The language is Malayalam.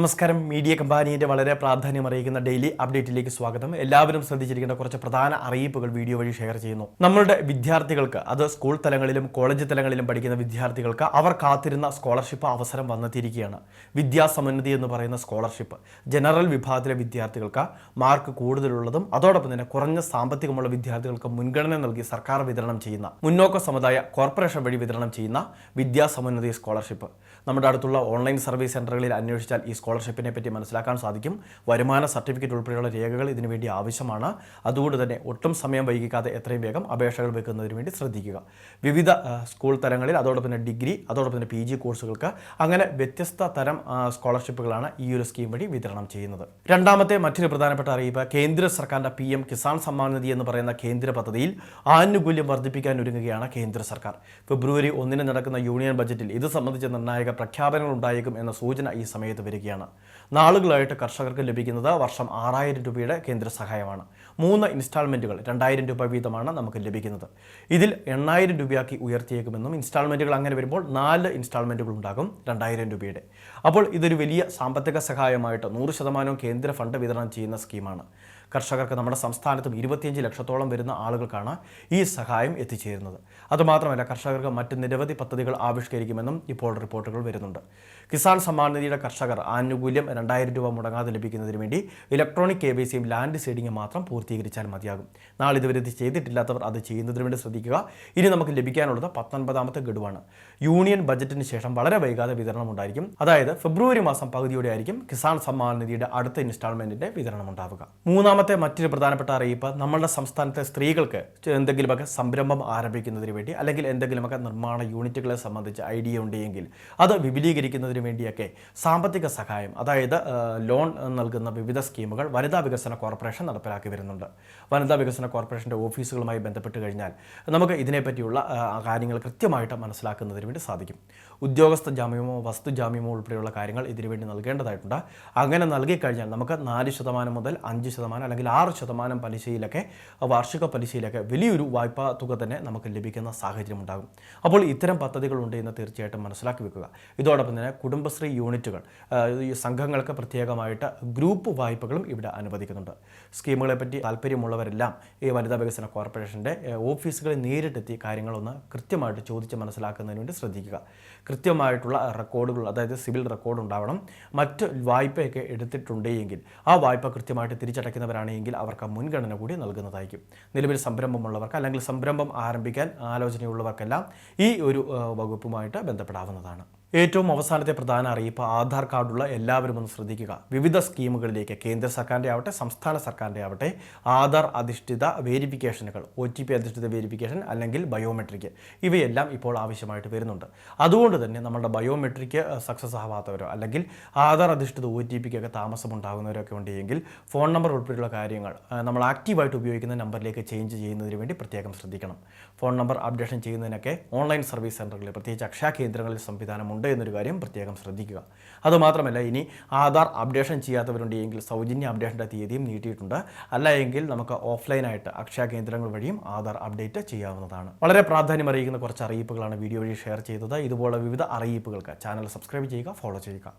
നമസ്കാരം. മീഡിയ കമ്പാനിയുടെ വളരെ പ്രാധാന്യം അറിയിക്കുന്ന ഡെയിലി അപ്ഡേറ്റിലേക്ക് സ്വാഗതം. എല്ലാവരും ശ്രദ്ധിച്ചിരിക്കേണ്ട കുറച്ച് പ്രധാന അറിയിപ്പുകൾ വീഡിയോ വഴി ഷെയർ ചെയ്യുന്നു. നമ്മളുടെ വിദ്യാർത്ഥികൾക്ക്, അത് സ്കൂൾ തലങ്ങളിലും കോളേജ് തലങ്ങളിലും പഠിക്കുന്ന വിദ്യാർത്ഥികൾക്ക് അവർ കാത്തിരുന്ന സ്കോളർഷിപ്പ് അവസരം വന്നെത്തിയിരിക്കുകയാണ്. വിദ്യാസമന്വിതി എന്ന് പറയുന്ന സ്കോളർഷിപ്പ് ജനറൽ വിഭാഗത്തിലെ വിദ്യാർത്ഥികൾക്ക് മാർക്ക് കൂടുതലുള്ളതും അതോടൊപ്പം തന്നെ കുറഞ്ഞ സാമ്പത്തികമുള്ള വിദ്യാർത്ഥികൾക്ക് മുൻഗണന നൽകി സർക്കാർ വിതരണം ചെയ്യുന്ന മുന്നോക്ക സമുദായ കോർപ്പറേഷൻ വഴി വിതരണം ചെയ്യുന്ന വിദ്യാസമന്വിതി സ്കോളർഷിപ്പ്. നമ്മുടെ അടുത്തുള്ള ഓൺലൈൻ സർവീസ് സെന്ററുകളിൽ അന്വേഷിച്ചാൽ ഈ സ്കോളർഷിപ്പിനെ പറ്റി മനസ്സിലാക്കാൻ സാധിക്കും. വരുമാന സർട്ടിഫിക്കറ്റ് ഉൾപ്പെടെയുള്ള രേഖകൾ ഇതിനു വേണ്ടി ആവശ്യമാണ്. അതുകൊണ്ട് തന്നെ ഒട്ടും സമയം വൈകിക്കാതെ എത്രയും വേഗം അപേക്ഷകൾ വെക്കുന്നതിന് വേണ്ടി ശ്രദ്ധിക്കുക. വിവിധ സ്കൂൾ തലങ്ങളിൽ അതോടൊപ്പം തന്നെ ഡിഗ്രി അതോടൊപ്പം തന്നെ PG കോഴ്സുകൾക്ക് അങ്ങനെ വ്യത്യസ്ത തരം സ്കോളർഷിപ്പുകളാണ് ഈ ഒരു സ്കീം വഴി വിതരണം ചെയ്യുന്നത്. രണ്ടാമത്തെ മറ്റൊരു പ്രധാനപ്പെട്ട അറിയിപ്പ്, കേന്ദ്ര സർക്കാരിൻ്റെ PM കിസാൻ സമ്മാൻ നിധി എന്ന് പറയുന്ന കേന്ദ്ര പദ്ധതിയിൽ ആനുകൂല്യം വർദ്ധിപ്പിക്കാൻ ഒരുങ്ങുകയാണ് കേന്ദ്ര സർക്കാർ. ഫെബ്രുവരി 1 നടക്കുന്ന യൂണിയൻ ബജറ്റിൽ ഇത് സംബന്ധിച്ച നിർണായക പ്രഖ്യാപനങ്ങൾ ഉണ്ടായേക്കും എന്ന സൂചന ഈ സമയത്ത് വരികയാണ്. നാളുകളായിട്ട് കർഷകർക്ക് ലഭിക്കുന്നത് വർഷം 6000 രൂപയുടെ കേന്ദ്ര സഹായമാണ്. 3 ഇൻസ്റ്റാൾമെൻറ്റുകൾ 2000 രൂപ വീതമാണ് നമുക്ക് ലഭിക്കുന്നത്. ഇതിൽ 8000 രൂപയാക്കി ഉയർത്തിയേക്കുമെന്നും ഇൻസ്റ്റാൾമെൻറ്റുകൾ അങ്ങനെ വരുമ്പോൾ 4 ഇൻസ്റ്റാൾമെൻറ്റുകൾ ഉണ്ടാകും 2000 രൂപയുടെ. അപ്പോൾ ഇതൊരു വലിയ സാമ്പത്തിക സഹായമായിട്ട് 100% കേന്ദ്ര ഫണ്ട് വിതരണം ചെയ്യുന്ന സ്കീമാണ്. കർഷകർക്ക് നമ്മുടെ സംസ്ഥാനത്തും 25 ലക്ഷത്തോളം വരുന്ന ആളുകൾക്കാണ് ഈ സഹായം എത്തിച്ചേരുന്നത്. അതുമാത്രമല്ല, കർഷകർക്ക് മറ്റ് നിരവധി പദ്ധതികൾ ആവിഷ്കരിക്കുമെന്നും ഇപ്പോൾ റിപ്പോർട്ടുകൾ വരുന്നുണ്ട്. കിസാൻ സമ്മാൻ നിധിയുടെ കർഷകർ ആനുകൂല്യം 2000 രൂപ മുടങ്ങാതെ ലഭിക്കുന്നതിന് വേണ്ടി ഇലക്ട്രോണിക് KYCയും ലാൻഡ് സീഡിങ്ങും മാത്രം പൂർത്തീകരിച്ചാൽ മതിയാകും. നാളിതുവരെ ഇത് ചെയ്തിട്ടില്ലാത്തവർ അത് ചെയ്യുന്നതിന് വേണ്ടി ശ്രദ്ധിക്കുക. ഇനി നമുക്ക് ലഭിക്കാനുള്ളത് 19ാമത്തെ ഗഡുവാണ്. യൂണിയൻ ബജറ്റിന് ശേഷം വളരെ വൈകാതെ വിതരണം ഉണ്ടായിരിക്കും. അതായത് ഫെബ്രുവരി മാസം പകുതിയോടെ ആയിരിക്കും കിസാൻ സമ്മാൻ നിധിയുടെ അടുത്ത ഇൻസ്റ്റാൾമെന്റിന്റെ വിതരണം ഉണ്ടാവുക. മൂന്നാമത്തെ മറ്റൊരു പ്രധാനപ്പെട്ട അറിയിപ്പ്, നമ്മളുടെ സംസ്ഥാനത്തെ സ്ത്രീകൾക്ക് എന്തെങ്കിലുമൊക്കെ സംരംഭം ആരംഭിക്കുന്നതിന് വേണ്ടി അല്ലെങ്കിൽ എന്തെങ്കിലുമൊക്കെ നിർമ്മാണ യൂണിറ്റുകളെ സംബന്ധിച്ച് ഐഡിയ ഉണ്ടെങ്കിൽ അത് വിപുലീകരിക്കുന്നതിന് വേണ്ടിയൊക്കെ സാമ്പത്തിക സഹായം, അതായത് ലോൺ നൽകുന്ന വിവിധ സ്കീമുകൾ വനിതാ വികസന കോർപ്പറേഷൻ നടപ്പിലാക്കി വരുന്നുണ്ട്. വനിതാ വികസന കോർപ്പറേഷൻ്റെ ഓഫീസുകളുമായി ബന്ധപ്പെട്ട് കഴിഞ്ഞാൽ നമുക്ക് ഇതിനെപ്പറ്റിയുള്ള കാര്യങ്ങൾ കൃത്യമായിട്ട് മനസ്സിലാക്കുന്നതിന് വേണ്ടി സാധിക്കും. ഉദ്യോഗസ്ഥ ജാമ്യമോ വസ്തു ജാമ്യമോ ഉൾപ്പെടെയുള്ള കാര്യങ്ങൾ ഇതിനുവേണ്ടി നൽകേണ്ടതായിട്ടുണ്ട്. അങ്ങനെ നൽകിക്കഴിഞ്ഞാൽ നമുക്ക് 4% മുതൽ 5% അല്ലെങ്കിൽ 6% പലിശയിലൊക്കെ, വാർഷിക പലിശയിലൊക്കെ വലിയൊരു വായ്പാ തുക തന്നെ നമുക്ക് ലഭിക്കുന്ന സാഹചര്യം ഉണ്ടാകും. അപ്പോൾ ഇത്തരം പദ്ധതികൾ ഉണ്ട് എന്ന് തീർച്ചയായിട്ടും മനസ്സിലാക്കി വെക്കുക. ഇതോടൊപ്പം തന്നെ കുടുംബശ്രീ യൂണിറ്റുകൾ, ഈ സംഘങ്ങൾക്ക് പ്രത്യേകമായിട്ട് ഗ്രൂപ്പ് വായ്പകളും ഇവിടെ അനുവദിക്കുന്നുണ്ട്. സ്കീമുകളെപ്പറ്റി താല്പര്യമുള്ളവരെല്ലാം ഈ വനിതാ വികസന കോർപ്പറേഷൻ്റെ ഓഫീസുകളിൽ നേരിട്ടെത്തി കാര്യങ്ങളൊന്ന് കൃത്യമായിട്ട് ചോദിച്ച് മനസ്സിലാക്കുന്നതിന് വേണ്ടി ശ്രദ്ധിക്കുക. കൃത്യമായിട്ടുള്ള റെക്കോർഡുകൾ, അതായത് സിവിൽ റെക്കോർഡ് ഉണ്ടാവണം. മറ്റ് വായ്പയൊക്കെ എടുത്തിട്ടുണ്ടെങ്കിൽ ആ വായ്പ കൃത്യമായിട്ട് തിരിച്ചടയ്ക്കുന്നവരാണെങ്കിൽ അവർക്ക് മുൻഗണന കൂടി നൽകുന്നതായിരിക്കും. നിലവിൽ സംരംഭമുള്ളവർക്ക് അല്ലെങ്കിൽ സംരംഭം ആരംഭിക്കാൻ ആലോചനയുള്ളവർക്കെല്ലാം ഈ ഒരു വകുപ്പുമായിട്ട് ബന്ധപ്പെടാവുന്നതാണ്. ഏറ്റവും അവസാനത്തെ പ്രധാന അറിയിപ്പ്, ആധാർ കാർഡുള്ള എല്ലാവരും ഒന്ന് ശ്രദ്ധിക്കുക. വിവിധ സ്കീമുകളിലേക്ക് കേന്ദ്ര സർക്കാരിൻ്റെ ആവട്ടെ സംസ്ഥാന സർക്കാരിൻ്റെ ആവട്ടെ ആധാർ അധിഷ്ഠിത വേരിഫിക്കേഷനുകൾ, OTP അധിഷ്ഠിത വേരിഫിക്കേഷൻ അല്ലെങ്കിൽ ബയോമെട്രിക്, ഇവയെല്ലാം ഇപ്പോൾ ആവശ്യമായിട്ട് വരുന്നുണ്ട്. അതുകൊണ്ട് തന്നെ നമ്മുടെ ബയോമെട്രിക് സക്സസ് ആവാത്തവരോ അല്ലെങ്കിൽ ആധാർ അധിഷ്ഠിത OTPക്കൊക്കെ താമസമുണ്ടാകുന്നവരൊക്കെ ഉണ്ടെങ്കിൽ ഫോൺ നമ്പർ ഉൾപ്പെടെയുള്ള കാര്യങ്ങൾ നമ്മൾ ആക്റ്റീവായിട്ട് ഉപയോഗിക്കുന്ന നമ്പറിലേക്ക് ചേഞ്ച് ചെയ്യുന്നതിന് വേണ്ടി പ്രത്യേകം ശ്രദ്ധിക്കണം. ഫോൺ നമ്പർ അപ്ഡേഷൻ ചെയ്യുന്നതിനൊക്കെ ഓൺലൈൻ സർവീസ് സെൻ്ററുകളിൽ, പ്രത്യേകിച്ച് അക്ഷയ കേന്ദ്രങ്ങളിൽ സംവിധാനമുണ്ട് എന്നൊരു കാര്യം പ്രത്യേകം ശ്രദ്ധിക്കുക. അതുമാത്രമല്ല, ഇനി ആധാർ അപ്ഡേഷൻ ചെയ്യാത്തവരുണ്ടെങ്കിൽ സൗജന്യ അപ്ഡേഷൻ്റെ തീയതിയും നീട്ടിയിട്ടുണ്ട്. അല്ല എങ്കിൽ നമുക്ക് ഓഫ്ലൈനായിട്ട് അക്ഷയ കേന്ദ്രങ്ങൾ വഴിയും ആധാർ അപ്ഡേറ്റ് ചെയ്യാവുന്നതാണ്. വളരെ പ്രാധാന്യം അറിയിക്കുന്ന കുറച്ച് അറിയിപ്പുകളാണ് വീഡിയോ വഴി ഷെയർ ചെയ്തത്. ഇതുപോലെ വിവിധ അറിയിപ്പുകൾക്ക് ചാനൽ സബ്സ്ക്രൈബ് ചെയ്യുക, ഫോളോ ചെയ്യുക.